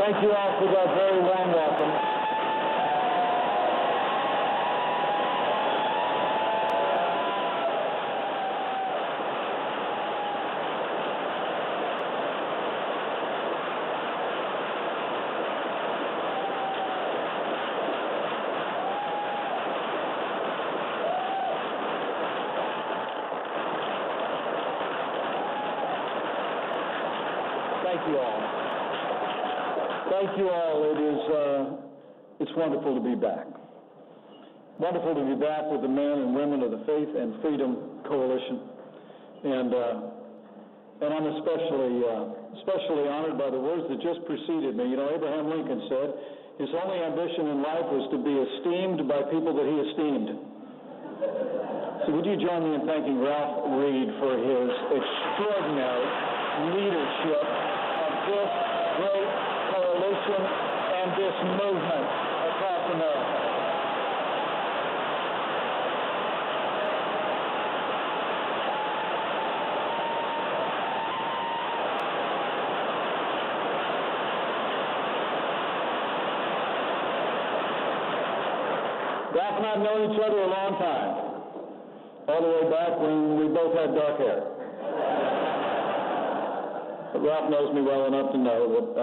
Thank you all for that very warm welcome. Thank you all. Thank you all. It's wonderful to be back. Wonderful to be back with the men and women of the Faith and Freedom Coalition. And I'm especially honored by the words that just preceded me. You know, Abraham Lincoln said his only ambition in life was to be esteemed by people that he esteemed. So would you join me in thanking Ralph Reed for his extraordinary leadership of this great coalition and this movement across America. Ralph and I have known each other a long time, all the way back when we both had dark hair. Ralph knows me well enough to know that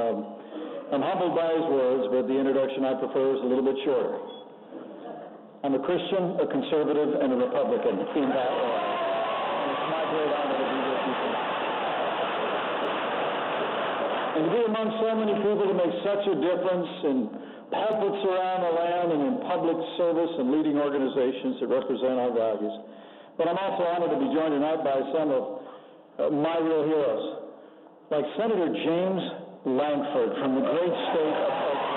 I'm humbled by his words, but the introduction I prefer is a little bit shorter. I'm a Christian, a conservative, and a Republican in that order. It's my great honor to be with you tonight. And to be among so many people to make such a difference in pulpits around the land and in public service and leading organizations that represent our values. But I'm also honored to be joined tonight by some of my real heroes, like Senator James Lankford from the great state of Oklahoma.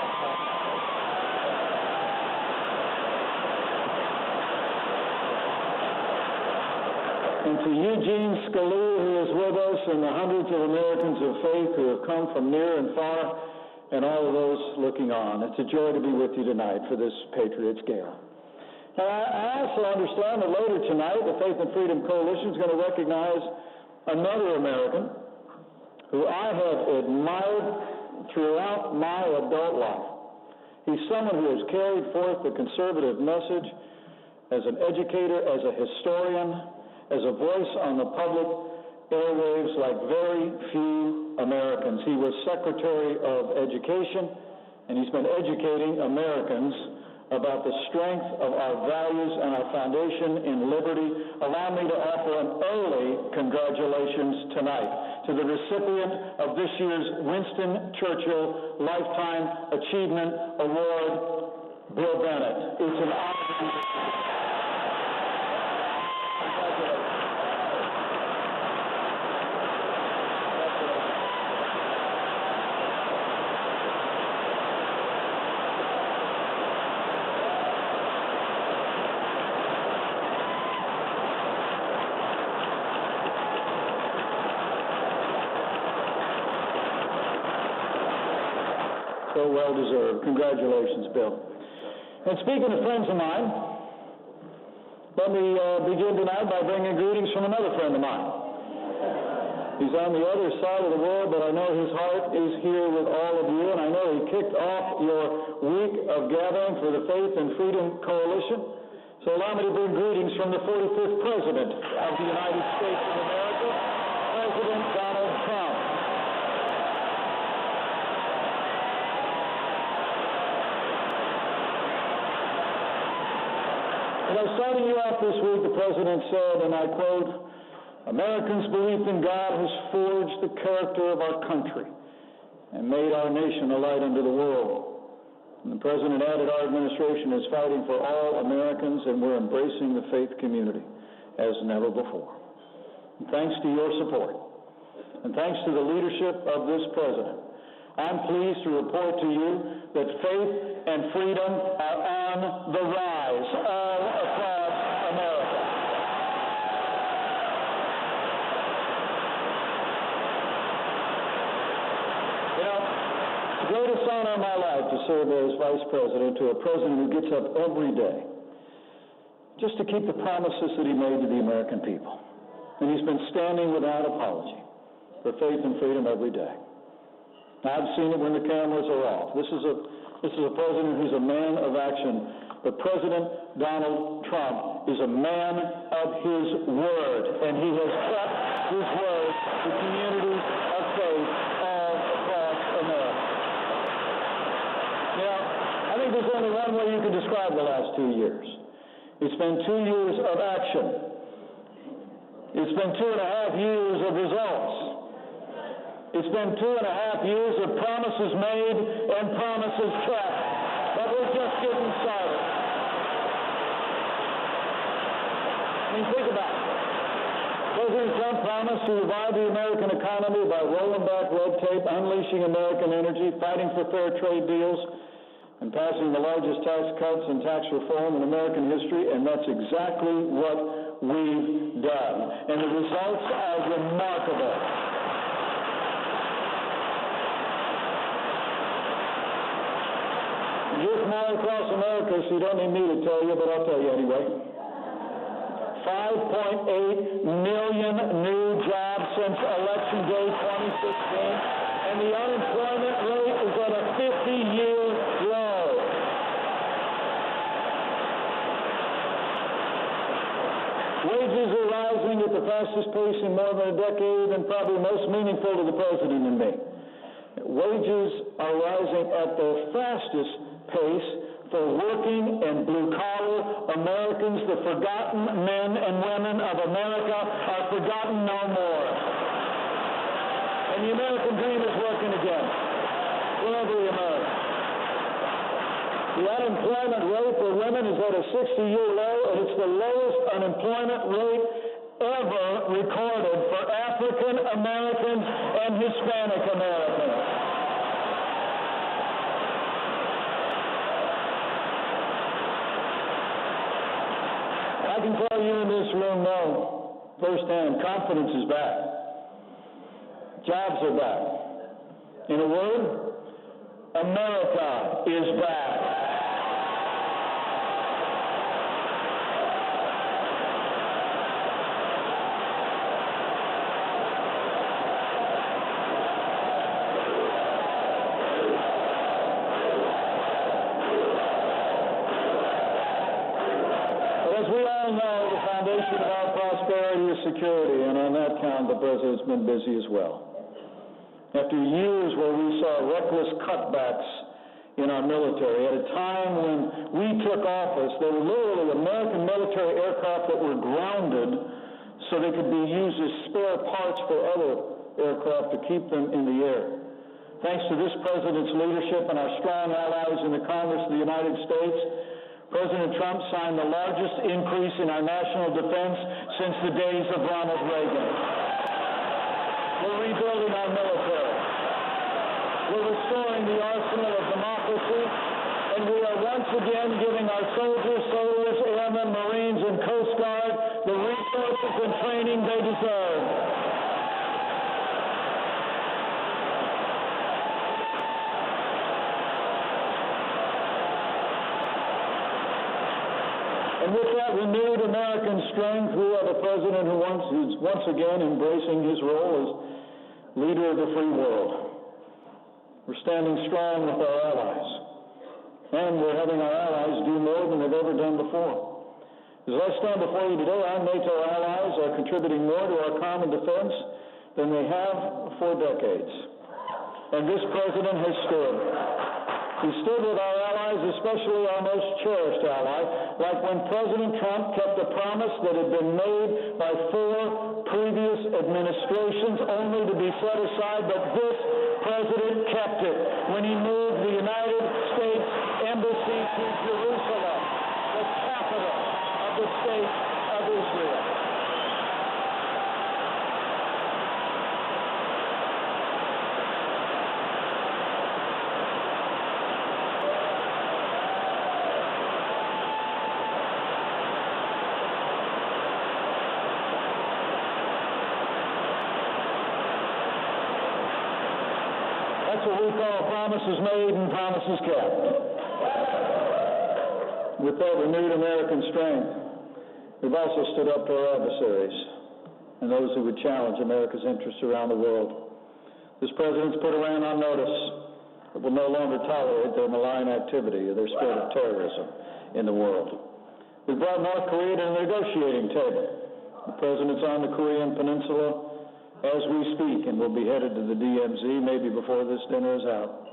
And to Eugene Scalia, who is with us, and the hundreds of Americans of faith who have come from near and far, and all of those looking on. It's a joy to be with you tonight for this Patriots Gala. Now, I also understand that later tonight, the Faith and Freedom Coalition is going to recognize another American who I have admired throughout my adult life. He's someone who has carried forth the conservative message as an educator, as a historian, as a voice on the public airwaves like very few Americans. He was Secretary of Education, and he's been educating Americans about the strength of our values and our foundation in liberty. Allow me to offer an early congratulations tonight to the recipient of this year's Winston Churchill Lifetime Achievement Award, Bill Bennett. It's an honor to be with you. So well deserved. Congratulations, Bill. And speaking of friends of mine, let me begin tonight by bringing greetings from another friend of mine. He's on the other side of the world, but I know his heart is here with all of you, and I know he kicked off your week of gathering for the Faith and Freedom Coalition. So allow me to bring greetings from the 45th President of the United States of America, President Donald Trump. Starting you off this week, the President said, and I quote, "Americans' belief in God has forged the character of our country and made our nation a light unto the world." And the President added, "Our administration is fighting for all Americans, and we're embracing the faith community as never before." And thanks to your support, and thanks to the leadership of this President, I'm pleased to report to you that faith and freedom are on the rise all across America. You know, it's the greatest honor of my life to serve as Vice President to a President who gets up every day just to keep the promises that he made to the American people. And he's been standing without apology for faith and freedom every day. I've seen it when the cameras are off. This is a president who's a man of action. But President Donald Trump is a man of his word, and he has kept his word to communities of faith all across America. Now, I think there's only one way you can describe the last 2 years. It's been 2 years of action. It's been 2.5 years of results. It's been 2.5 years of promises made and promises kept. But we're just getting started. I mean, think about it. President Trump promised to revive the American economy by rolling back red tape, unleashing American energy, fighting for fair trade deals, and passing the largest tax cuts and tax reform in American history, and that's exactly what we've done. And the results are remarkable. You're from all across America, so you don't need me to tell you, but I'll tell you anyway. 5.8 million new jobs since Election Day 2016, and the unemployment rate is at a 50-year low. Wages are rising at the fastest pace in more than a decade, and probably most meaningful to the president and me. Wages are rising at the fastest pace for working and blue-collar Americans. The forgotten men and women of America are forgotten no more. And the American dream is working again for every American. The unemployment rate for women is at a 60-year low, and it's the lowest unemployment rate ever recorded for African Americans and Hispanic Americans. I can tell you in this room now, firsthand, confidence is back. Jobs are back. In a word, America is back. Security, and on that count, the president's been busy as well. After years where we saw reckless cutbacks in our military, at a time when we took office, there were literally American military aircraft that were grounded so they could be used as spare parts for other aircraft to keep them in the air. Thanks to this president's leadership and our strong allies in the Congress of the United States, President Trump signed the largest increase in our national defense since the days of Ronald Reagan. We're rebuilding our military. We're restoring the arsenal of democracy, and we are once again giving our soldiers, sailors, airmen, Marines, and Coast Guard the resources and training they deserve. And with that renewed American strength, we have a president who's once again embracing his role as leader of the free world. We're standing strong with our allies, and we're having our allies do more than they've ever done before. As I stand before you today, our NATO allies are contributing more to our common defense than they have for decades. And this president has stood. He stood with our allies, especially our most cherished ally, like when President Trump kept a promise that had been made by 4 previous administrations only to be set aside, but this president kept it when he moved the United States Embassy to Jerusalem, the capital of the state of Israel. That's what we call promises made and promises kept. With that renewed American strength, we've also stood up to our adversaries and those who would challenge America's interests around the world. This president's put Iran on notice that will no longer tolerate their malign activity or their spirit of terrorism in the world. We brought North Korea to the negotiating table. The president's on the Korean Peninsula as we speak and will be headed to the DMZ maybe before this dinner is out.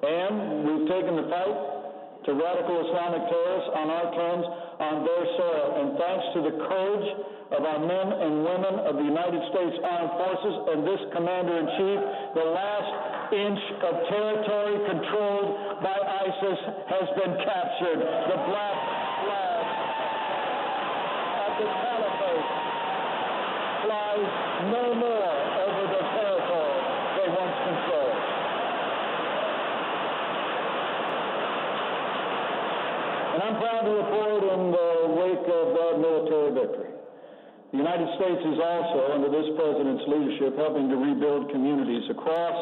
And we've taken the fight to radical Islamic terrorists on our terms on their soil. And thanks to the courage of our men and women of the United States Armed Forces and this Commander-in-Chief, the last inch of territory controlled by ISIS has been captured. The black flag of the caliphate flies no more over the territory they once controlled. And I'm proud to report in the wake of that military victory, the United States is also, under this president's leadership, helping to rebuild communities across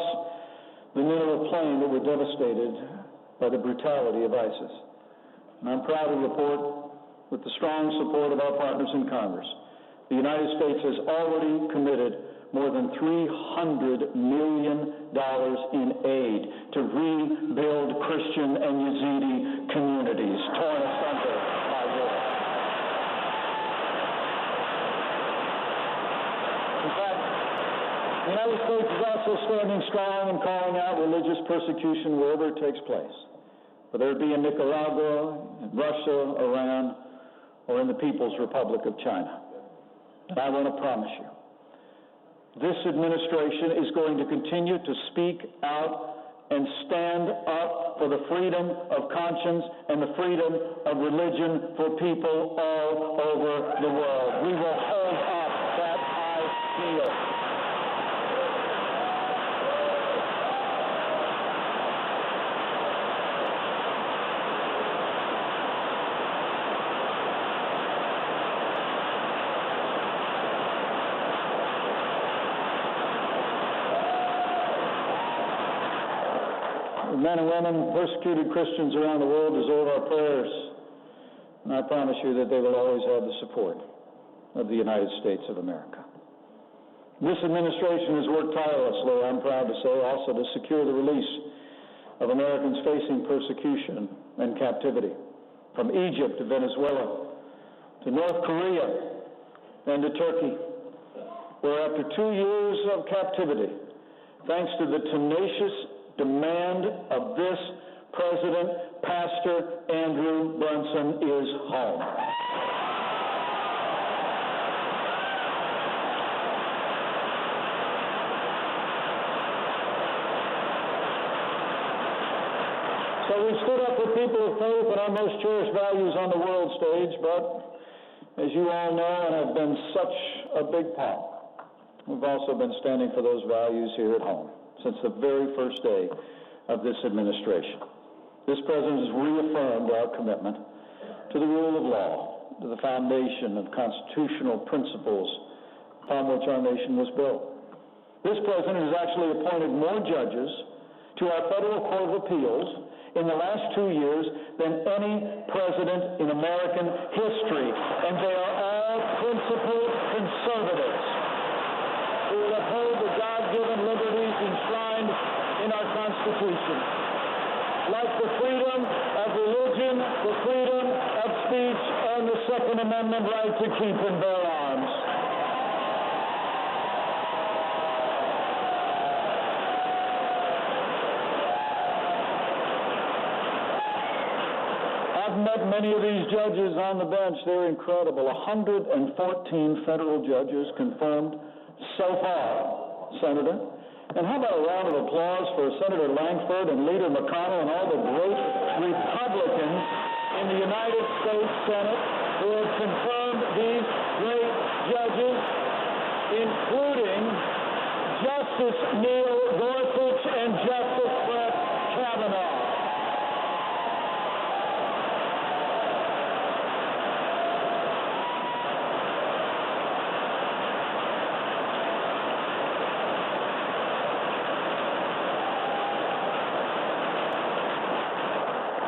the Mineral Plain that were devastated by the brutality of ISIS. And I'm proud to report, with the strong support of our partners in Congress, the United States has already committed more than $300 million in aid to rebuild Christian and Yazidi communities torn asunder by war. In fact, the United States is also standing strong and calling out religious persecution wherever it takes place, whether it be in Nicaragua, in Russia, Iran, or in the People's Republic of China. And I want to promise you, this administration is going to continue to speak out and stand up for the freedom of conscience and the freedom of religion for people all over the world. We will hold up that high heel. The men and women, persecuted Christians around the world deserve our prayers, and I promise you that they will always have the support of the United States of America. This administration has worked tirelessly, I'm proud to say, also to secure the release of Americans facing persecution and captivity, from Egypt to Venezuela, to North Korea and to Turkey, where after 2 years of captivity, thanks to the tenacious demand of this president, Pastor Andrew Brunson is home. So we stood up for people of faith and our most cherished values on the world stage, but as you all know and have been such a big part, we've also been standing for those values here at home since the very first day of this administration. This president has reaffirmed our commitment to the rule of law, to the foundation of constitutional principles upon which our nation was built. This president has actually appointed more judges to our federal Court of Appeals in the last 2 years than any president in American history, and they are all principled conservatives who will uphold the God-given liberties enshrined in our Constitution, like the freedom of religion, the freedom of speech, and the Second Amendment right to keep and bear arms. I've met many of these judges on the bench. They're incredible. 114 federal judges confirmed so far, Senator. And how about a round of applause for Senator Lankford and Leader McConnell and all the great Republicans in the United States Senate who have confirmed these great judges, including Justice Neil Gorsuch and Justice Brett Kavanaugh.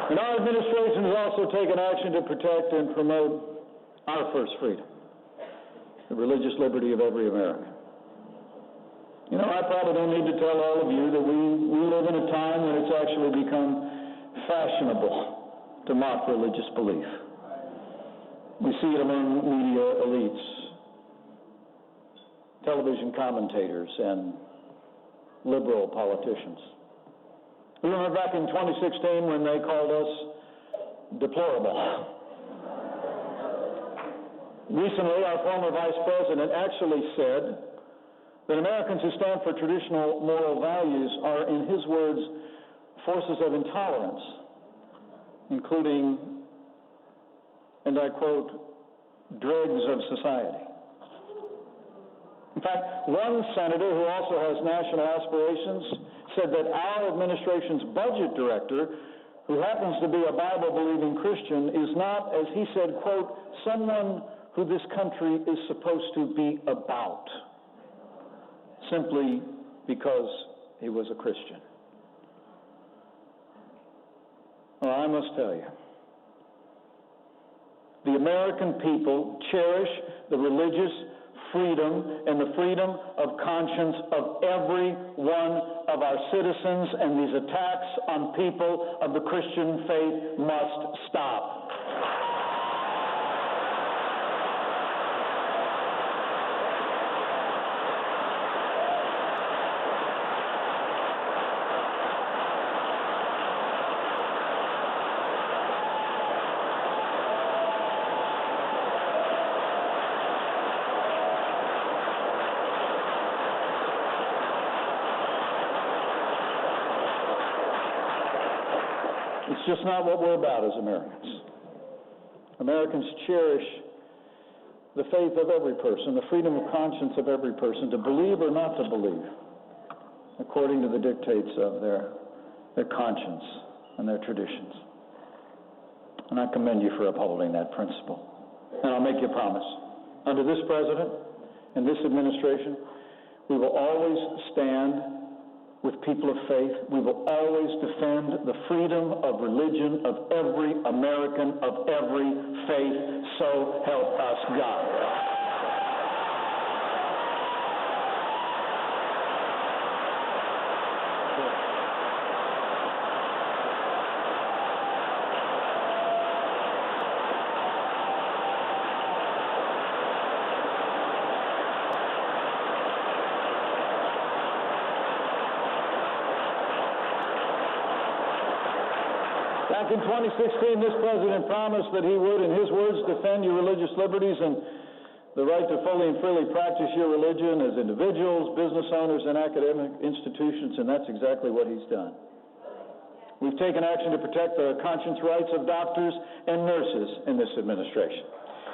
And our administration has also taken action to protect and promote our first freedom, the religious liberty of every American. You know, I probably don't need to tell all of you that we live in a time when it's actually become fashionable to mock religious belief. We see it among media elites, television commentators, and liberal politicians. We remember back in 2016 when they called us deplorable. Recently, our former vice president actually said that Americans who stand for traditional moral values are, in his words, forces of intolerance, including, and I quote, dregs of society. In fact, one senator who also has national aspirations said that our administration's budget director, who happens to be a Bible-believing Christian, is not, as he said, quote, someone who this country is supposed to be about, simply because he was a Christian. Well, I must tell you, the American people cherish the religious freedom and the freedom of conscience of every one of our citizens, and these attacks on people of the Christian faith must stop. It's just not what we're about as Americans. Americans cherish the faith of every person, the freedom of conscience of every person, to believe or not to believe, according to the dictates of their conscience and their traditions. And I commend you for upholding that principle. And I'll make you a promise. Under this president and this administration, we will always stand with people of faith. We will always defend the freedom of religion of every American, of every faith. So help us God. Back in 2016, this president promised that he would, in his words, defend your religious liberties and the right to fully and freely practice your religion as individuals, business owners, and academic institutions, and that's exactly what he's done. We've taken action to protect the conscience rights of doctors and nurses in this administration.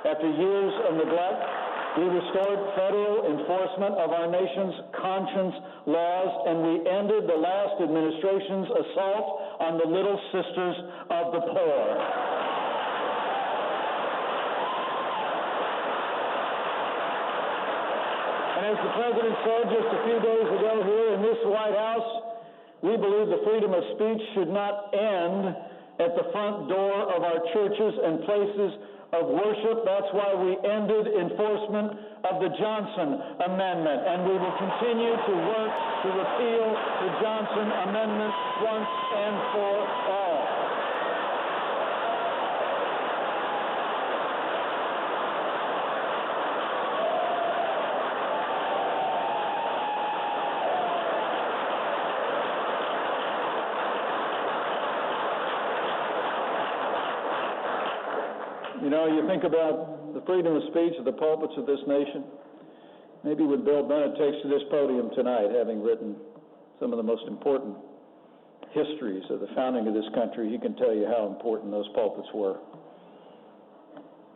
After years of neglect, we restored federal enforcement of our nation's conscience laws, and we ended the last administration's assault on the little sisters of the poor. And as the president said just a few days ago here in this White House, we believe the freedom of speech should not end at the front door of our churches and places of worship. That's why we ended enforcement of the Johnson Amendment, and we will continue to work to repeal the Johnson Amendment once and for all. You know, you think about the freedom of speech at the pulpits of this nation. Maybe when Bill Bennett takes to this podium tonight, having written some of the most important histories of the founding of this country, he can tell you how important those pulpits were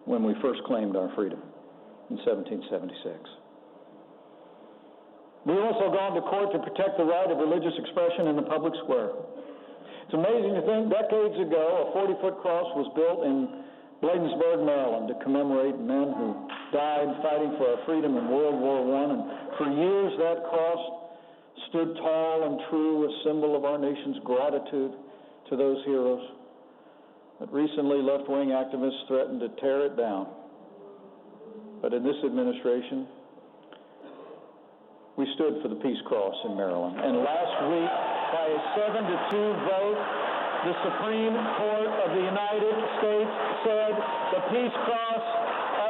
when we first claimed our freedom in 1776. We've also gone to court to protect the right of religious expression in the public square. It's amazing to think decades ago a 40-foot cross was built in Bladensburg, Maryland, to commemorate men who died fighting for our freedom in World War I. And for years, that cross stood tall and true, a symbol of our nation's gratitude to those heroes. But recently, left-wing activists threatened to tear it down. But in this administration, we stood for the Peace Cross in Maryland. And last week, by a 7-2 vote, the Supreme Court of the United States said the Peace Cross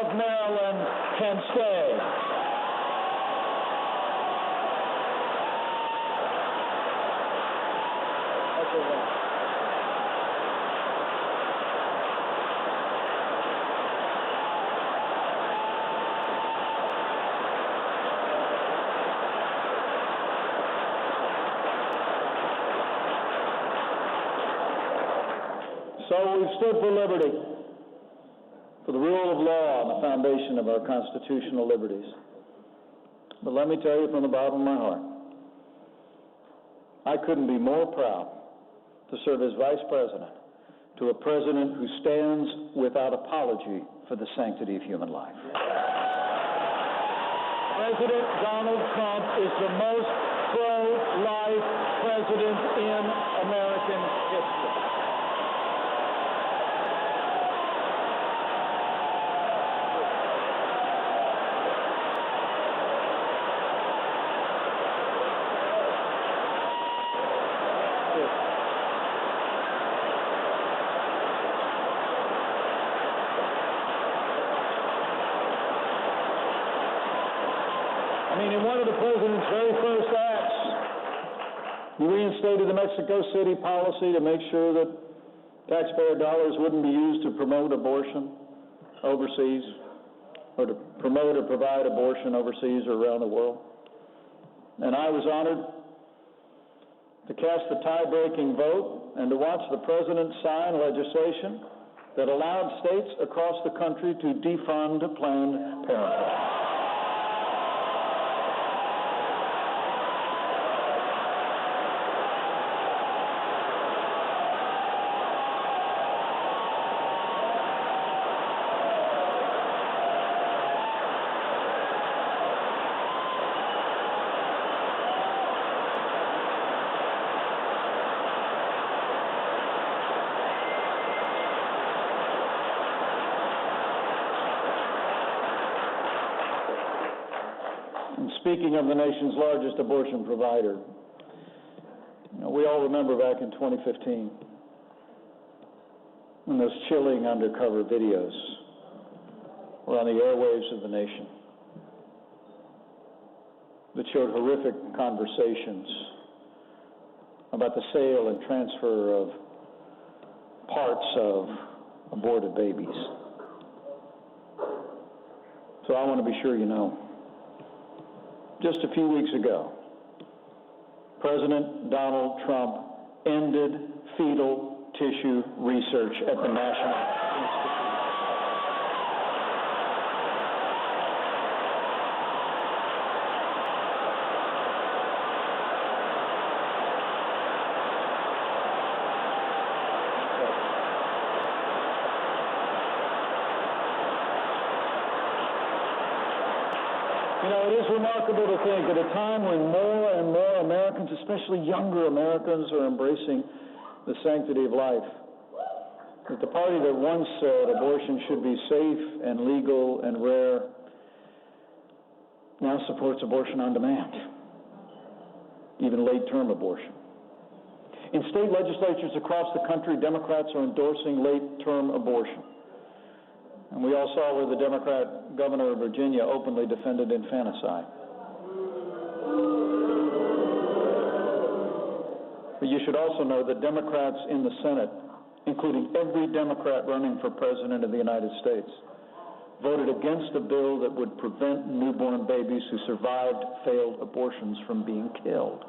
of Maryland can stay. So we've stood for liberty, for the rule of law and the foundation of our constitutional liberties. But let me tell you from the bottom of my heart, I couldn't be more proud to serve as vice president to a president who stands without apology for the sanctity of human life. President Donald Trump is the most pro-life president in American history. In one of the president's very first acts, he reinstated the Mexico City policy to make sure that taxpayer dollars wouldn't be used to promote abortion overseas, or to promote or provide abortion overseas or around the world. And I was honored to cast the tie-breaking vote and to watch the president sign legislation that allowed states across the country to defund Planned Parenthood. Speaking of the nation's largest abortion provider, we all remember back in 2015 when those chilling undercover videos were on the airwaves of the nation that showed horrific conversations about the sale and transfer of parts of aborted babies. So I want to be sure you know. Just a few weeks ago, President Donald Trump ended fetal tissue research at the National Institute. It is remarkable to think at a time when more and more Americans, especially younger Americans, are embracing the sanctity of life, that the party that once said abortion should be safe and legal and rare now supports abortion on demand, even late-term abortion. In state legislatures across the country, Democrats are endorsing late-term abortion. And we all saw where the Democrat governor of Virginia openly defended infanticide. But you should also know that Democrats in the Senate, including every Democrat running for president of the United States, voted against a bill that would prevent newborn babies who survived failed abortions from being killed.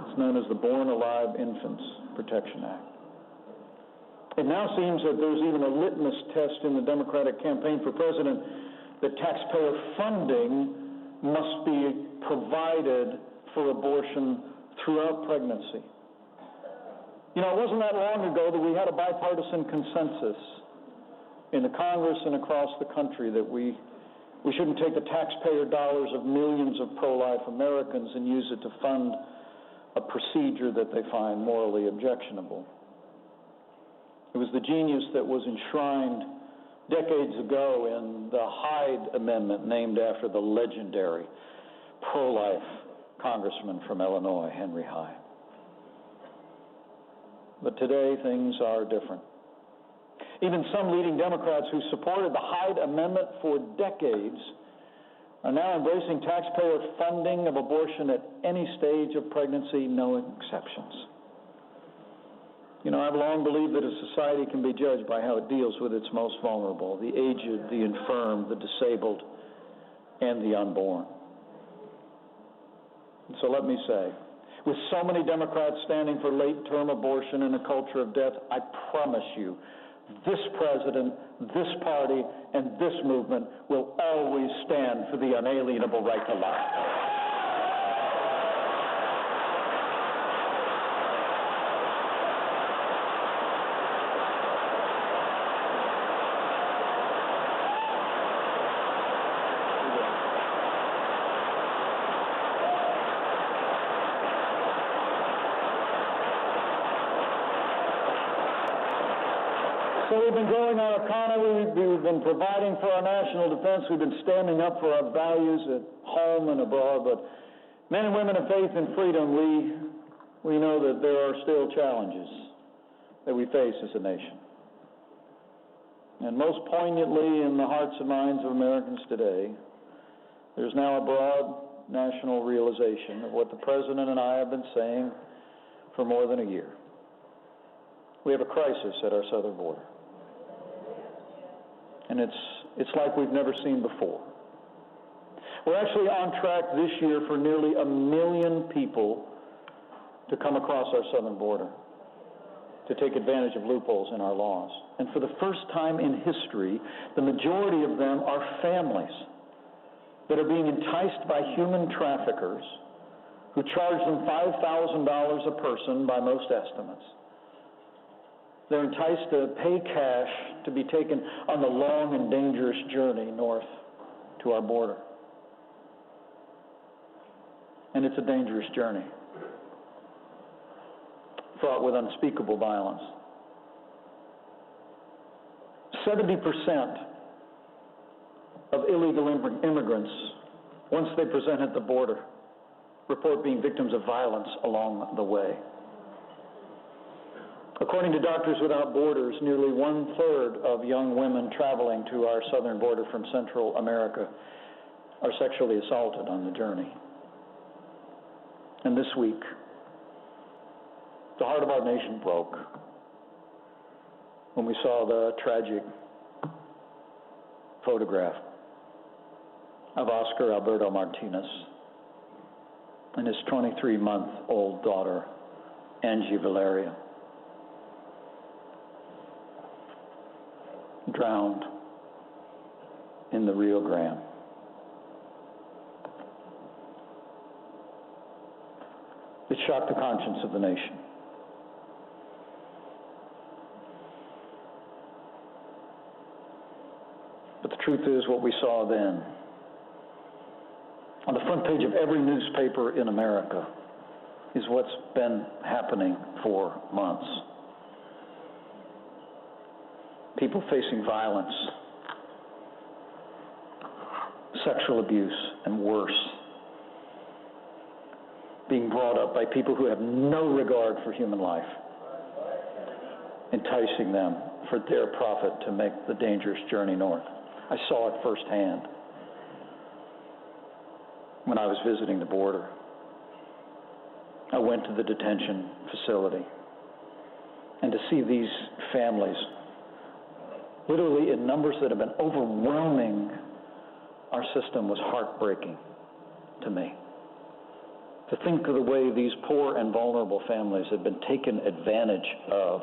It's known as the Born Alive Infants Protection Act. It now seems that there's even a litmus test in the Democratic campaign for president that taxpayer funding must be provided for abortion throughout pregnancy. It wasn't that long ago that we had a bipartisan consensus in the Congress and across the country that we shouldn't take the taxpayer dollars of millions of pro-life Americans and use it to fund a procedure that they find morally objectionable. It was the genius that was enshrined decades ago in the Hyde Amendment, named after the legendary pro-life congressman from Illinois, Henry Hyde. But today, things are different. Even some leading Democrats who supported the Hyde Amendment for decades are now embracing taxpayer funding of abortion at any stage of pregnancy, no exceptions. You know, I've long believed that a society can be judged by how it deals with its most vulnerable, the aged, the infirm, the disabled, and the unborn. And so let me say, with so many Democrats standing for late-term abortion and a culture of death, I promise you, this president, this party, and this movement will always stand for the unalienable right to life. So we've been growing our economy, we've been providing for our national defense, we've been standing up for our values at home and abroad, but men and women of faith and freedom, we know that there are still challenges that we face as a nation. And most poignantly in the hearts and minds of Americans today, there's now a broad national realization of what the President and I have been saying for more than a year. We have a crisis at our southern border. And it's like we've never seen before. We're actually on track this year for nearly 1 million people to come across our southern border to take advantage of loopholes in our laws. And for the first time in history, the majority of them are families that are being enticed by human traffickers who charge them $5,000 a person by most estimates. They're enticed to pay cash to be taken on the long and dangerous journey north to our border. And it's a dangerous journey, fraught with unspeakable violence. 70% of illegal immigrants, once they present at the border, report being victims of violence along the way. According to Doctors Without Borders, nearly 1/3 of young women traveling to our southern border from Central America are sexually assaulted on the journey. And this week, the heart of our nation broke when we saw the tragic photograph of Oscar Alberto Martinez and his 23-month-old daughter, Angie Valeria, drowned in the Rio Grande. It shocked the conscience of the nation. But the truth is, what we saw then, on the front page of every newspaper in America, is what's been happening for months. People facing violence, sexual abuse, and worse, being brought up by people who have no regard for human life, enticing them for their profit to make the dangerous journey north. I saw it firsthand when I was visiting the border. I went to the detention facility, and to see these families literally in numbers that have been overwhelming our system was heartbreaking to me. To think of the way these poor and vulnerable families had been taken advantage of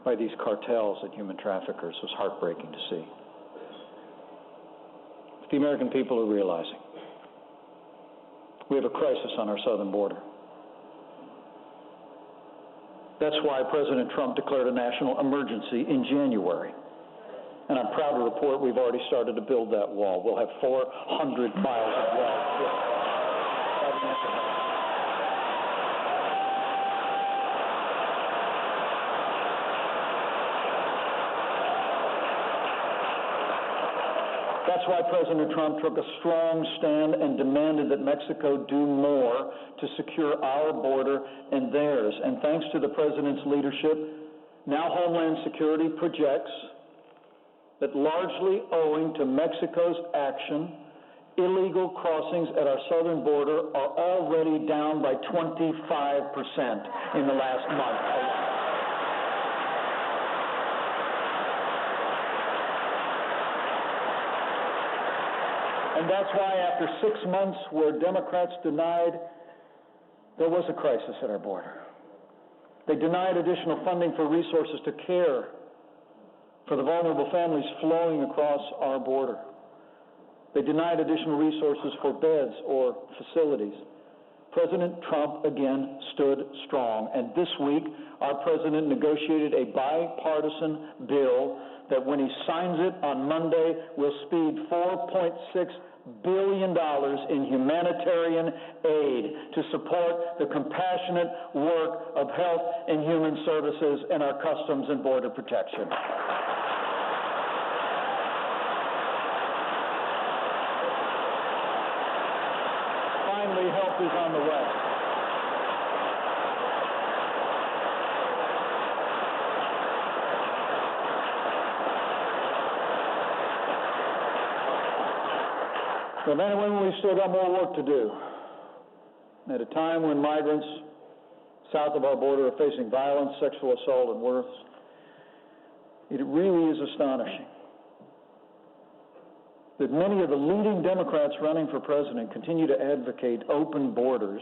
by these cartels and human traffickers was heartbreaking to see. But the American people are realizing we have a crisis on our southern border. That's why President Trump declared a national emergency in January. And I'm proud to report we've already started to build that wall. We'll have 400 miles of wall. That's why President Trump took a strong stand and demanded that Mexico do more to secure our border and theirs. And thanks to the President's leadership, now Homeland Security projects that largely owing to Mexico's action, illegal crossings at our southern border are already down by 25% in the last month alone. And that's why after 6 months where Democrats denied there was a crisis at our border, they denied additional funding for resources to care for the vulnerable families flowing across our border. They denied additional resources for beds or facilities. President Trump again stood strong, and this week our president negotiated a bipartisan bill that when he signs it on Monday will speed $4.6 billion in humanitarian aid to support the compassionate work of health and human services and our customs and border protection. Finally, help is on the way. But then we've still got more work to do. At a time when migrants south of our border are facing violence, sexual assault, and worse, it really is astonishing that many of the leading Democrats running for president continue to advocate open borders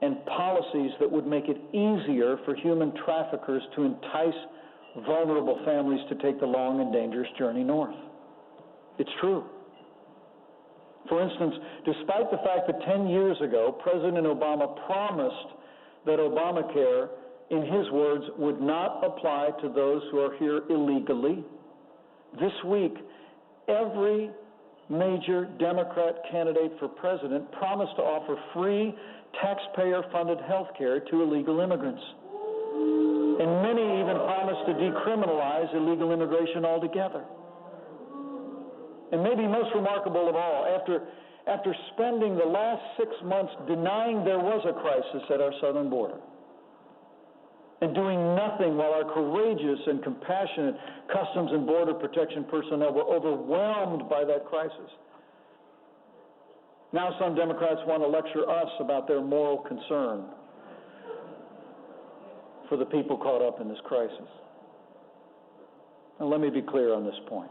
and policies that would make it easier for human traffickers to entice vulnerable families to take the long and dangerous journey north. It's true. For instance, despite the fact that 10 years ago, President Obama promised that Obamacare, in his words, would not apply to those who are here illegally, this week, every major Democrat candidate for president promised to offer free, taxpayer-funded health care to illegal immigrants. And many even promised to decriminalize illegal immigration altogether. And maybe most remarkable of all, after spending the last 6 months denying there was a crisis at our southern border and doing nothing while our courageous and compassionate Customs and Border Protection personnel were overwhelmed by that crisis, now some Democrats want to lecture us about their moral concern for the people caught up in this crisis. Now, let me be clear on this point.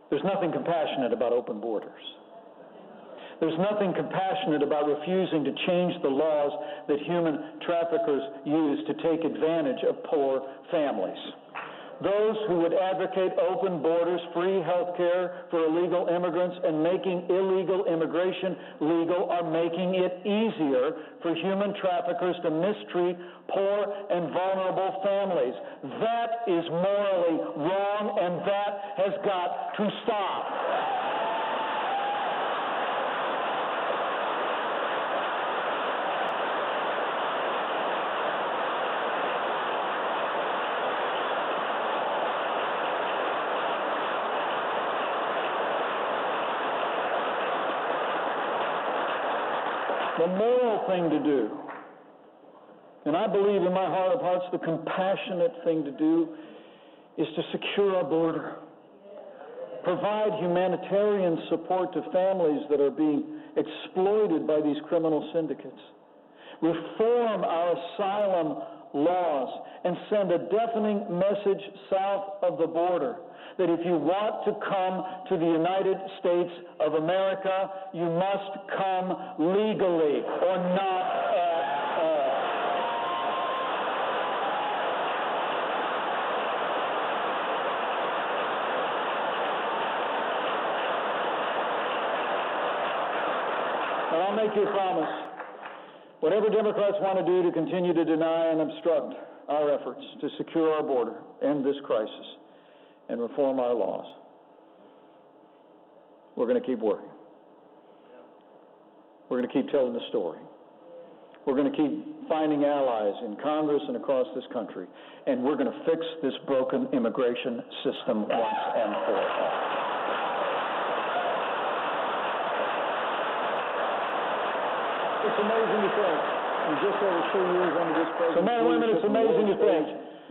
There's nothing compassionate about open borders. There's nothing compassionate about refusing to change the laws that human traffickers use to take advantage of poor families. Those who would advocate open borders, free health care for illegal immigrants, and making illegal immigration legal are making it easier for human traffickers to mistreat poor and vulnerable families. That is morally wrong, and that has got to stop. The moral thing to do, and I believe in my heart of hearts the compassionate thing to do, is to secure our border, provide humanitarian support to families that are being exploited by these criminal syndicates, reform our asylum laws, and send a deafening message south of the border that if you want to come to the United States of America, you must come legally or not at all. And I'll make you a promise. Whatever Democrats want to do to continue to deny and obstruct our efforts to secure our border, end this crisis, and reform our laws, we're going to keep working. We're going to keep telling the story. We're going to keep finding allies in Congress and across this country, and we're going to fix this broken immigration system once and for all. It's amazing to think, in just over 2 years under this president's So, men and women, it's amazing to think,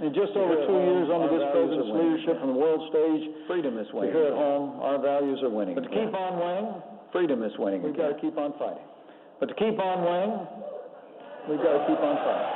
in just over 2 years under this president's leadership on the world stage, freedom is winning. here at home, our values are winning. But to keep on winning, freedom is winning. We've got to keep on fighting. But to keep on winning, we've got to keep on fighting.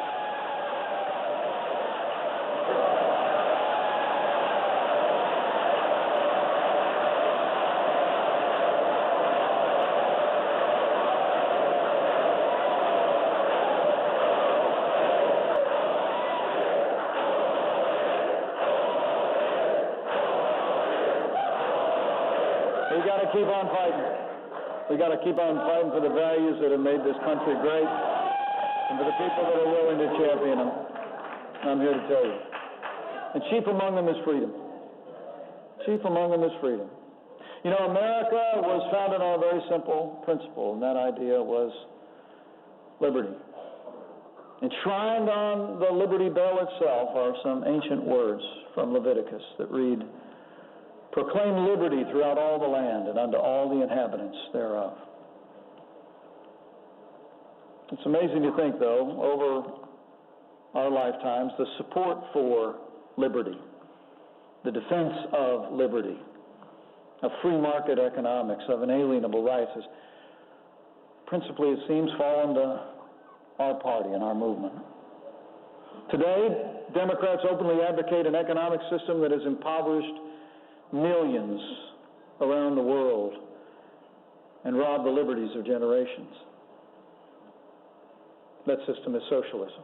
We got to keep on fighting. We got to keep on fighting for the values that have made this country great and for the people that are willing to champion them. I'm here to tell you. And chief among them is freedom. Chief among them is freedom. You know, America was founded on a very simple principle, and that idea was liberty. Enshrined on the Liberty Bell itself are some ancient words from Leviticus that read, "Proclaim liberty throughout all the land and unto all the inhabitants thereof." It's amazing to think, though, over our lifetimes, the support for liberty, the defense of liberty, of free market economics, of inalienable rights, has principally, it seems, fallen to our party and our movement. Today, Democrats openly advocate an economic system that has impoverished millions around the world and robbed the liberties of generations. That system is socialism.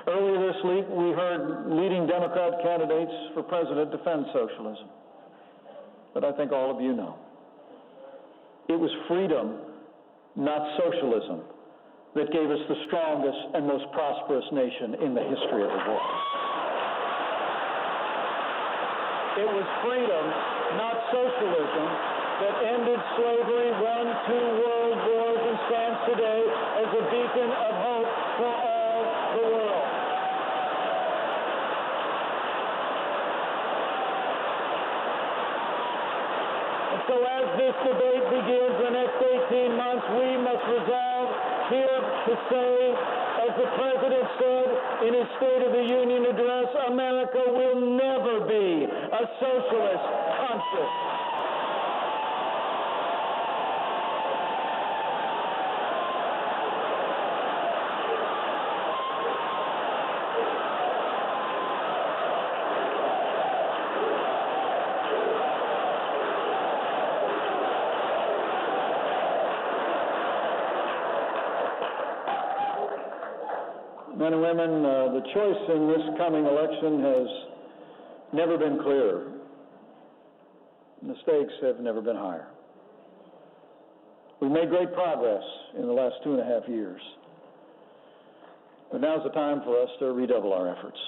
Earlier this week, we heard leading Democrat candidates for president defend socialism. But I think all of you know, it was freedom, not socialism, that gave us the strongest and most prosperous nation in the history of the world. It was freedom, not socialism, that ended slavery, won 2 world wars, and stands today as a beacon of hope for all the world. And so as this debate begins the next 18 months, we must resolve here to say, as the President said in his State of the Union address, America will never be a socialist country. Men and women, the choice in this coming election has never been clearer. The stakes have never been higher. We've made great progress in the last 2.5 years. But now's the time for us to redouble our efforts.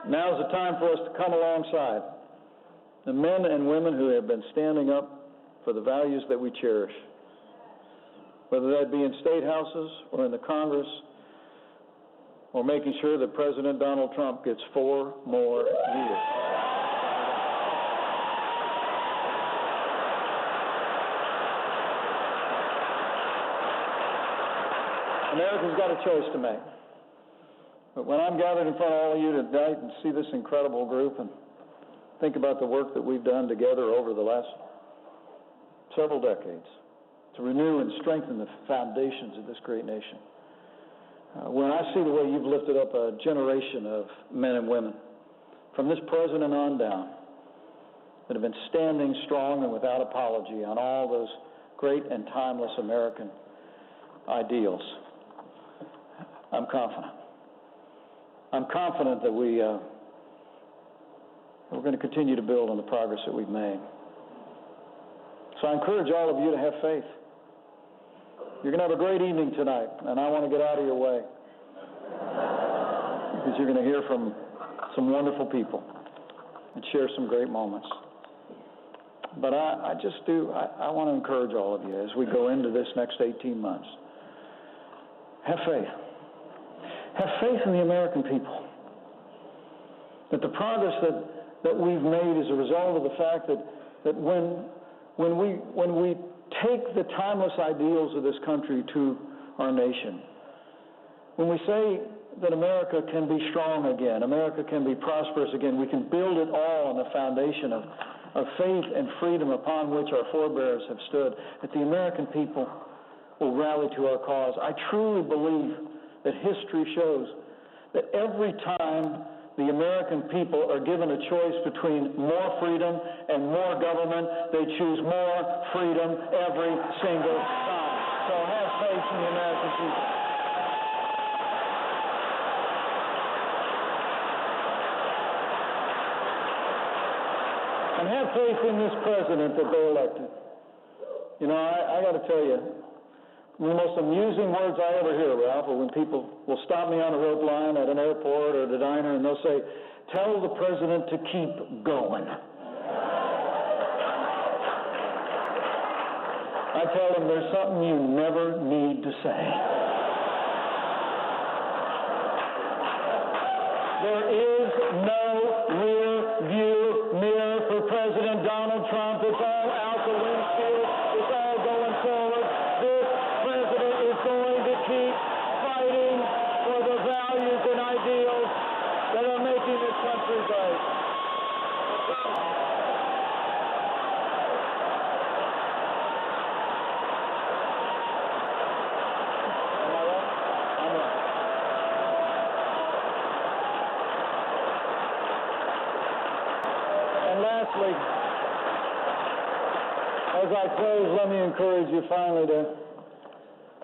Now's the time for us to come alongside the men and women who have been standing up for the values that we cherish, whether that be in state houses or in the Congress, or making sure that President Donald Trump gets 4 more years. America's got a choice to make. But when I'm gathered in front of all of you tonight and see this incredible group and think about the work that we've done together over the last several decades to renew and strengthen the foundations of this great nation, when I see the way you've lifted up a generation of men and women, from this president on down, that have been standing strong and without apology on all those great and timeless American ideals, I'm confident. I'm confident that we're going to continue to build on the progress that we've made. So I encourage all of you to have faith. You're going to have a great evening tonight, and I want to get out of your way because you're going to hear from some wonderful people and share some great moments. But I want to encourage all of you as we go into this next 18 months have faith. Have faith in the American people. That the progress that we've made is a result of the fact that when we take the timeless ideals of this country to our nation, when we say that America can be strong again, America can be prosperous again, we can build it all on the foundation of faith and freedom upon which our forebears have stood, that the American people will rally to our cause. I truly believe that history shows that every time the American people are given a choice between more freedom and more government, they choose more freedom every single time. So have faith in the American people. And have faith in this president that they elected. You know, I got to tell you, one of the most amusing words I ever hear, Ralph, are when people will stop me on a rope line at an airport or at a diner and they'll say, "Tell the president to keep going." I tell them there's something you never need to say. There is no rear view mirror for President Donald Trump. It's all out the windshield. It's all going forward. This president is going to keep fighting for the values and ideals that are making this country great. Am I right? I'm right. And lastly, as I close, let me encourage you finally to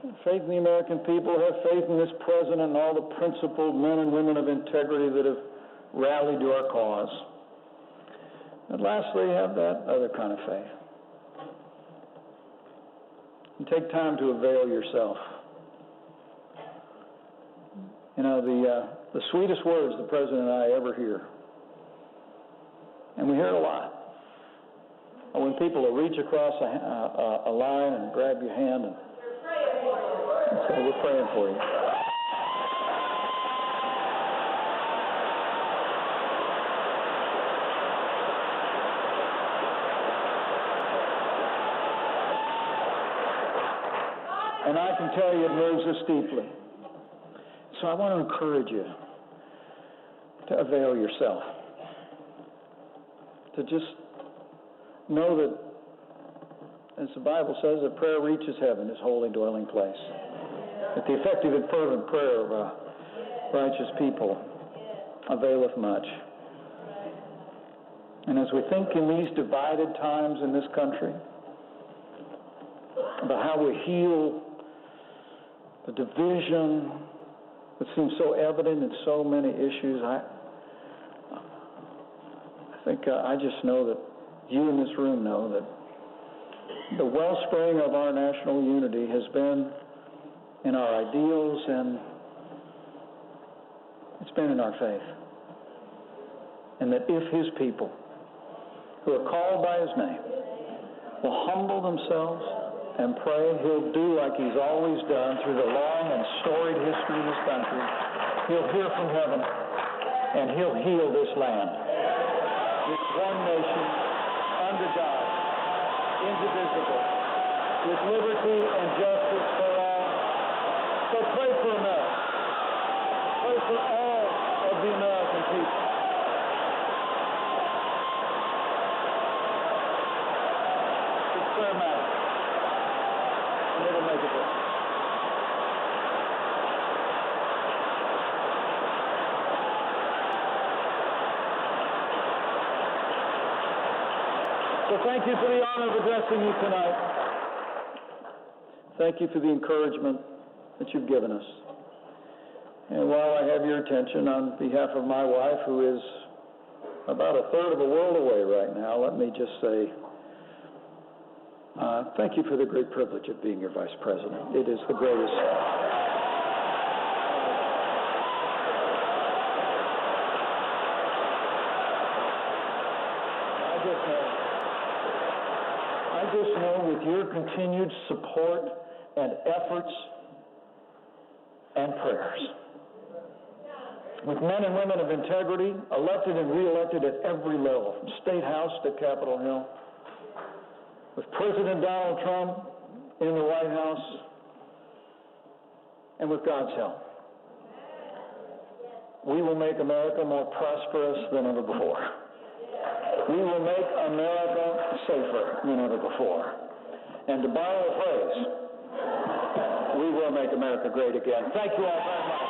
have faith in the American people, have faith in this president and all the principled men and women of integrity that have rallied to our cause. And lastly, have that other kind of faith. And take time to avail yourself. You know, the sweetest words the president and I ever hear, and we hear it a lot, are when people will reach across a line and grab your hand and say, "We're praying for you." And I can tell you it moves us deeply. So I want to encourage you to avail yourself. To just know that, as the Bible says, that prayer reaches heaven, His holy dwelling place. That the effective and fervent prayer of a righteous people availeth much. And as we think in these divided times in this country, about how we heal the division that seems so evident in so many issues, I think I just know that you in this room know that the wellspring of our national unity has been in our ideals and it's been in our faith. And that if His people, who are called by His name, will humble themselves and pray, He'll do like He's always done through the long and storied history of this country. He'll hear from heaven and He'll heal this land. It's one nation, under God, indivisible, with liberty and justice for all. So pray for America. Pray for all of the American people. It's prayer matters. And it'll make a difference. So thank you for the honor of addressing you tonight. Thank you for the encouragement that you've given us. And while I have your attention, on behalf of my wife, who is about a third of a world away right now, let me just say thank you for the great privilege of being your vice president. It is the greatest. I just know with your continued support and efforts and prayers. With men and women of integrity, elected and re-elected at every level, from State House to Capitol Hill, with President Donald Trump in the White House, and with God's help, we will make America more prosperous than ever before. We will make America safer than ever before. And to borrow a phrase, we will make America great again. Thank you all very much.